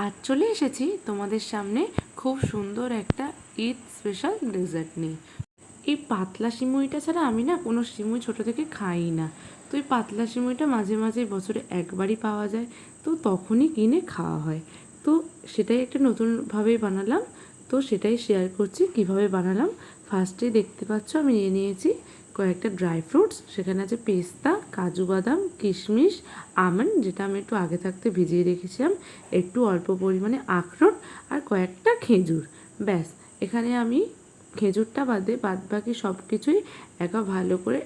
আজ চলে এসেছি তোমাদের সামনে খুব সুন্দর একটা ঈদ স্পেশাল ডেজার্ট নিয়ে। এই পাতলা সিমুইটা ছাড়া আমি না কোনো সিমুই ছোট থেকে খাই না। তো এই পাতলা সিমুইটা মাঝে মাঝে বছরে একবারই পাওয়া যায়, তো তখনই কিনে খাওয়া হয়। তো সেটাই একটা নতুনভাবেই বানালাম, তো সেটাই শেয়ার করছি কিভাবে বানালাম। ফার্স্টেই দেখতে পাচ্ছ আমি নিয়ে নিয়েছি কয়েকটা ড্রাই ফ্রুটস। সেখানে আছে পেস্তা, কাজু বাদাম, কিশমিশ, আমন্ড যেটা আমি একটু আগে থাকতে ভিজিয়ে রেখেছিলাম, একটু অল্প পরিমাণে আখরোট আর কয়েকটা খেজুর। ব্যাস, এখানে আমি খেজুরটা বাদে বাদ বাকি সব কিছুই ভালো করে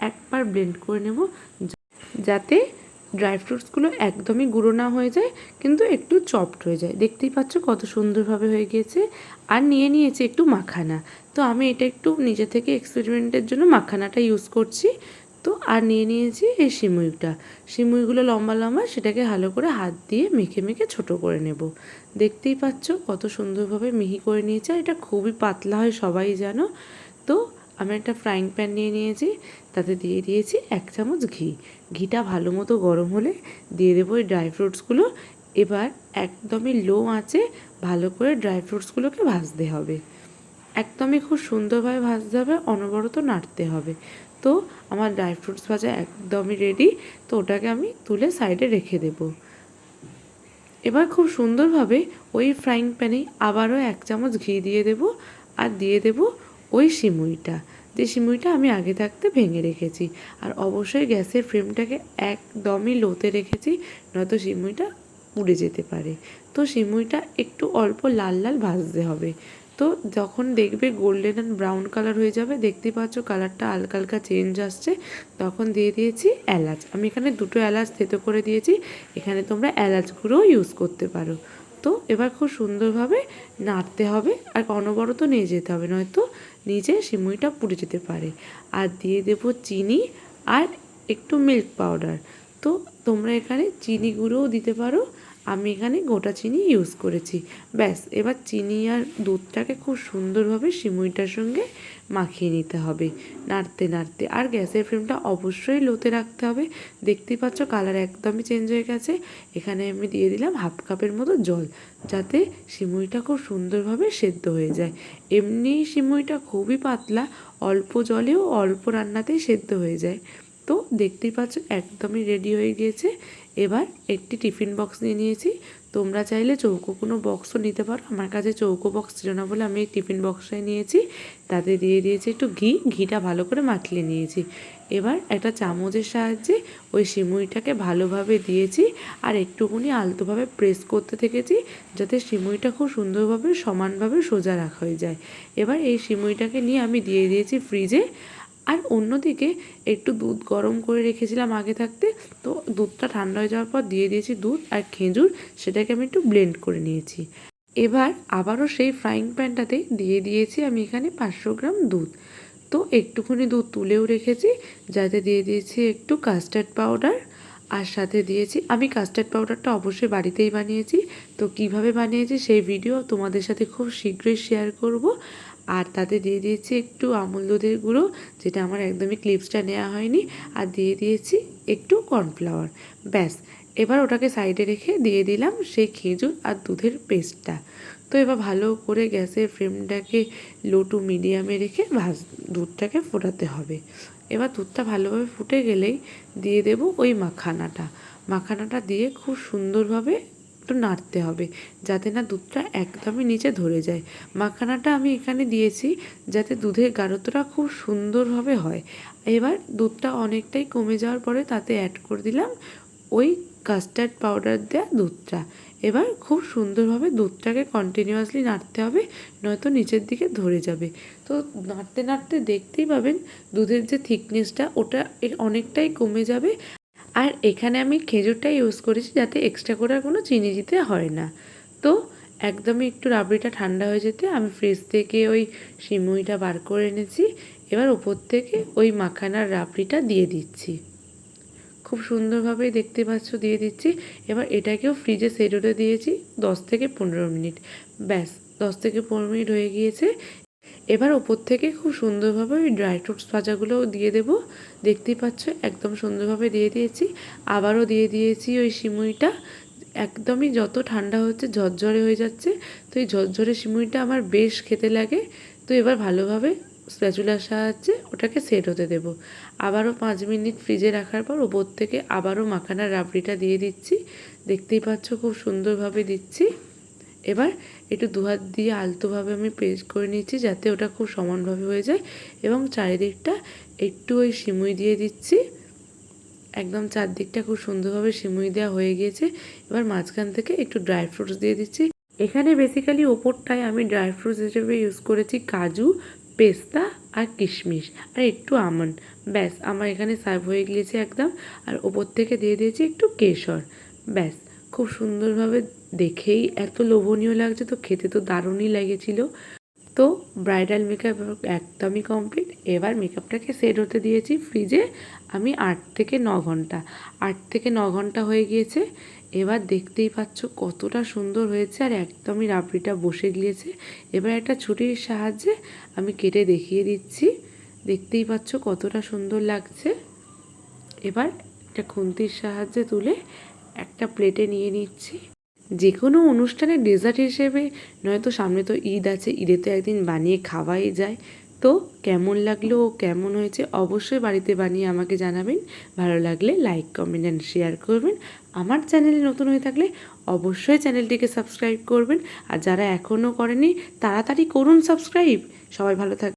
একবার ব্লেন্ড করে নেব, যাতে ড্রাই ফ্রুটসগুলো একদমই গুঁড়ো না হয়ে যায়, কিন্তু একটু চপড হয়ে যায়। দেখতেই পাচ্ছ কত সুন্দরভাবে হয়ে গিয়েছে। আর নিয়ে নিয়েছি একটু মাখানা। তো আমি এটা একটু নিজে থেকে এক্সপেরিমেন্টের জন্য মাখানাটা ইউজ করছি। তো আর নিয়ে নিয়েছি এই সিমুইগুলো লম্বা লম্বা, সেটাকে ভালো করে হাত দিয়ে মেখে মেখে ছোট করে নেব। দেখতেই পাচ্ছ কত সুন্দরভাবে মিহি করে নিয়েছে। এটা খুবই পাতলা হয়, সবাই জানো। তো আমি একটা ফ্রাইং প্যান নিয়ে নিয়েছি, তাতে দিয়ে দিয়েছি 1 চামচ ঘি। ঘিটা ভালো মতো গরম হলে দিয়ে দেবো এই ড্রাই ফ্রুটসগুলো। এবার একদমই লো আঁচে ভালো করে ড্রাই ফ্রুটসগুলোকে ভাজতে হবে। একদমই খুব সুন্দরভাবে ভাজতে হবে, অনবরত নাড়তে হবে। তো আমার ড্রাই ফ্রুটস ভাজা একদমই রেডি। তো ওটাকে আমি তুলে সাইডে রেখে দেবো। এবার খুব সুন্দরভাবে ওই ফ্রাইং প্যানেই আবারও 1 চামচ ঘি দিয়ে দেব, আর দিয়ে দেব ওই সিমুইটা আমি আগে থাকতে ভেঙে রেখেছি। আর অবশ্যই গ্যাসের ফ্লেমটাকে একদমই লোতে রেখেছি, নয়তো সিমুইটা পুড়ে যেতে পারে। তো সিমুইটা একটু অল্প লাল লাল ভাজতে হবে। তো যখন দেখবে গোল্ডেন অ্যান্ড ব্রাউন কালার হয়ে যাবে, দেখতেই পাচ্ছ কালারটা হালকা হালকা চেঞ্জ আসছে, তখন দিয়ে দিয়েছি এলাচ। আমি এখানে 2টো এলাচ থেতো করে দিয়েছি, এখানে তোমরা এলাচ গুঁড়োও ইউজ করতে পারো। তো এবার খুব সুন্দরভাবে নাড়তে হবে, আর অনবরত নিয়ে যেতে হবে, নয়তো নিচে সিমুইটা পুড়ে যেতে পারে। আর দিয়ে দেবো চিনি আর একটু মিল্ক পাউডার। তো তোমরা এখানে চিনি গুঁড়োও দিতে পারো, আমি এখানে গোটা চিনি ইউজ করেছি। ব্যাস, এবার চিনি আর দুধটাকে খুব সুন্দরভাবে সিমুইটার সঙ্গে মাখিয়ে নিতে হবে নাড়তে নাড়তে। আর গ্যাসের ফ্লেমটা অবশ্যই লোতে রাখতে হবে। দেখতেই পাচ্ছ কালার একদমই চেঞ্জ হয়ে গেছে। এখানে আমি দিয়ে দিলাম 1/2 কাপের মতো জল, যাতে সিমুইটা খুব সুন্দরভাবে সেদ্ধ হয়ে যায়। এমনি সিমুইটা খুবই পাতলা, অল্প জলেও অল্প রান্নাতেই সেদ্ধ হয়ে যায়। তো দেখতেই পাচ্ছ একদমই রেডি হয়ে গিয়েছে। এবার একটি টিফিন বক্স নিয়ে নিয়েছি। তোমরা চাইলে চৌকো কোনো বক্সও নিতে পারো, আমার কাছে চৌকো বক্স ছিল না বলে আমি এই টিফিন বক্সটাই নিয়েছি। তাতে দিয়ে দিয়েছি একটু ঘিটা ভালো করে মাখিয়ে নিয়েছি। এবার একটা চামচের সাহায্যে ওই সিমুইটাকে ভালোভাবে দিয়েছি, আর একটুখানি আলতোভাবে প্রেস করতে থেকেছি, যাতে সিমুইটা খুব সুন্দরভাবে সমানভাবে সোজা রাখা হয়ে যায়। এবার এই সিমুইটাকে নিয়ে আমি দিয়ে দিয়েছি ফ্রিজে। আর অন্যদিকে একটু দুধ গরম করে রেখেছিলাম আগে থাকতে, তো দুধটা ঠান্ডা হয়ে যাওয়ার পর দিয়ে দিয়েছি দুধ আর খেজুর, সেটাকে আমি একটু ব্লেন্ড করে নিয়েছি। এবার আবারও সেই ফ্রাইং প্যানটাতে দিয়ে দিয়েছি আমি এখানে 500 গ্রাম দুধ। তো একটুখানি দুধ তুলেও রেখেছি, যাতে দিয়ে দিয়েছি একটু কাস্টার্ড পাউডার, আর সাথে দিয়েছি, আমি কাস্টার্ড পাউডারটা অবশ্যই বাড়িতেই বানিয়েছি। তো কিভাবে বানিয়েছি সেই ভিডিও তোমাদের সাথে খুব শীঘ্রই শেয়ার করব। আর তাতে দিয়ে দিয়েছি একটু আমুল দুধের গুঁড়ো, যেটা আমার একদমই ক্লিপসটা নেওয়া হয়নি, আর দিয়ে দিয়েছি একটু কর্নফ্লাওয়ার। ব্যাস, এবার ওটাকে সাইডে রেখে দিয়ে দিলাম সেই খেজুর আর দুধের পেস্টটা। তো এবার ভালো করে গ্যাসের ফ্লেমটাকে লো টু মিডিয়ামে রেখে দুধটাকে ফোটাতে হবে। এবার দুধটা ভালোভাবে ফুটে গেলেই দিয়ে দেব ওই মাখানাটা দিয়ে খুব সুন্দরভাবে একটু নাড়তে হবে, যাতে না দুধটা একদমই নিচে ধরে যায়। মাখানাটা আমি এখানে দিয়েছি যাতে দুধের গাঢ়তাটা খুব সুন্দরভাবে হয়। এবার দুধটা অনেকটাই কমে যাওয়ার পরে তাতে অ্যাড করে দিলাম ওই কাস্টার্ড পাউডার দেওয়া দুধটা। এবার খুব সুন্দরভাবে দুধটাকে কন্টিনিউয়াসলি নাড়তে হবে, নয়তো নিচের দিকে ধরে যাবে। তো নাড়তে নাড়তে দেখতেই পাবেন দুধের যে থিকনেসটা ওটা অনেকটাই কমে যাবে। আর এখানে আমি খেজুরটা ইউজ করেছি, যাতে এক্সট্রা করে আর কোনো চিনি দিতে হয় না। তো একদমই একটু রাবড়িটা ঠান্ডা হয়ে যেতে আমি ফ্রিজ থেকে ওই সিমুইটা বার করে এনেছি। এবার ওপর থেকে ওই মাখানার রাবড়িটা দিয়ে দিচ্ছি, খুব সুন্দরভাবেই দেখতে পাচ্ছ দিয়ে দিচ্ছি। এবার এটাকেও ফ্রিজে সেট হতে দিয়েছি 10 থেকে 15 মিনিট। ব্যাস, 10 থেকে 15 মিনিট হয়ে গিয়েছে। এবার ওপর থেকে খুব সুন্দরভাবে ওই ড্রাই ফ্রুটস ভাজাগুলোও দিয়ে দেব। দেখতেই পাচ্ছ একদম সুন্দরভাবে দিয়ে দিয়েছি। আবারও দিয়ে দিয়েছি ওই সিমুইটা, একদমই যত ঠান্ডা হচ্ছে ঝরঝরে হয়ে যাচ্ছে। তো এই ঝরঝরে সিমুইটা আমার বেশ খেতে লাগে। তো এবার ভালোভাবে স্প্যাচুলার সাহায্যে ওটাকে সেট হতে দেবো। আবারও 5 মিনিট ফ্রিজে রাখার পর ওপর থেকে আবারও মাখানার রাবড়িটা দিয়ে দিচ্ছি। দেখতেই পাচ্ছ খুব সুন্দরভাবে দিচ্ছি। এবার একটু দু হাত দিয়ে আলতোভাবে আমি প্রেস করে নিচ্ছি যাতে ওটা খুব সমানভাবে হয়ে যায়, এবং চারিদিকটা একটু ওই সিমুই দিয়ে দিচ্ছি। একদম চারদিকটা খুব সুন্দরভাবে সিমুই দেওয়া হয়ে গিয়েছে। এবার মাঝখান থেকে একটু ড্রাই ফ্রুটস দিয়ে দিচ্ছি। এখানে বেসিক্যালি ওপরটায় আমি ড্রাই ফ্রুটস হিসেবে ইউজ করেছি কাজু, পেস্তা আর কিশমিশ আর একটু আমন্ড। ব্যাস আমার এখানে সার্ভ হয়ে গিয়েছে একদম। আর ওপর থেকে দিয়ে দিয়েছি একটু কেশর। ব্যাস খুব সুন্দরভাবে, দেখেই এত লোভনীয় লাগছে, তো খেতে তো দারুণই লেগেছিল। তো ব্রাইডাল মেকআপ একদমই কমপ্লিট। এবার মেকআপটাকে সেট হতে দিয়েছি ফ্রিজে আমি 8 থেকে 9 ঘন্টা। 8 থেকে 9 ঘন্টা হয়ে গিয়েছে। এবার দেখতেই পাচ্ছ কতটা সুন্দর হয়েছে, আর একদমই রাবড়িটা বসে গিয়েছে। এবার একটা ছুরির সাহায্যে আমি কেটে দেখিয়ে দিচ্ছি। দেখতেই পাচ্ছ কতটা সুন্দর লাগছে। এবার একটা খুন্তির সাহায্যে তুলে একটা প্লেটে নিয়ে নিচ্ছি। যে কোনো অনুষ্ঠানে ডেজার্ট হিসেবে, নয়তো সামনে তো ঈদ আছে, ঈদে তো একদিন বানিয়ে খাওয়াই যায়। তো কেমন লাগলো ও কেমন হয়েছে অবশ্যই বাড়িতে বানিয়ে আমাকে জানাবেন। ভালো লাগলে লাইক, কমেন্ট অ্যান্ড শেয়ার করবেন। আমার চ্যানেলে নতুন হয়ে থাকলে অবশ্যই চ্যানেলটিকে সাবস্ক্রাইব করবেন। আর যারা এখনও করেনি তাড়াতাড়ি করুন সাবস্ক্রাইব। সবাই ভালো থাকবেন।